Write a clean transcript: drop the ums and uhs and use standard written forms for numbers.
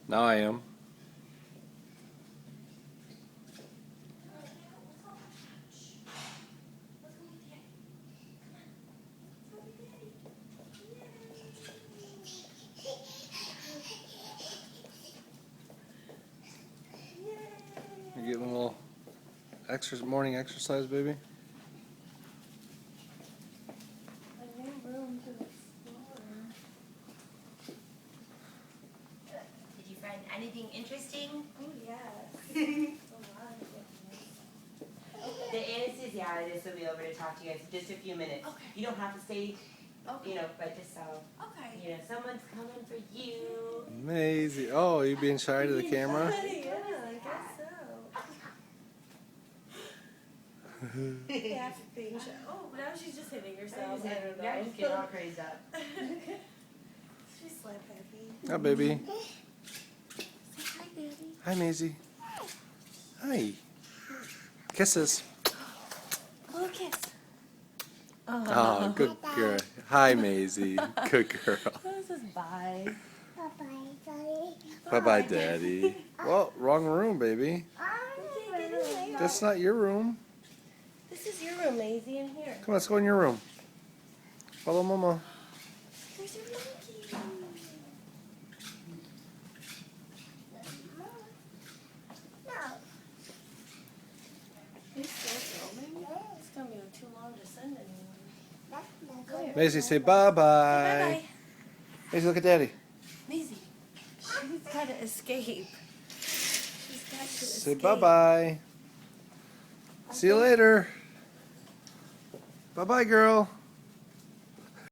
Now I am. You're getting a little morning exercise, baby? A new room to explore. Did you find anything interesting? Oh, yes. A lot of goodness. This will be over to talk to you guys in just a few minutes. Okay. You don't have to stay, Okay. but just so, Okay. someone's coming for you. Maisie. Oh, you being shy to the camera? Yeah, I guess so. Yeah, being shy. Oh, now she's just hitting herself. I don't know. Now you just get all crazed up. She's slap happy. Hi, baby. Say hi, baby. Hi, Maisie. Hi. Kisses. Oh, kiss. Oh, good girl. Hi, Maisie. Good girl. This is bye. Bye-bye, Daddy. Well, wrong room, baby. That's not your room. This is your room, Maisie, in here. Come on, let's go in your room. Follow Mama. There's your monkey. Are you still filming? It's gonna be too long to send anyone. Maisie, say bye-bye. Bye-bye. Maisie, look at Daddy. Maisie, she's got to escape. She's got to Say escape. bye-bye. See you later. Bye-bye, girl.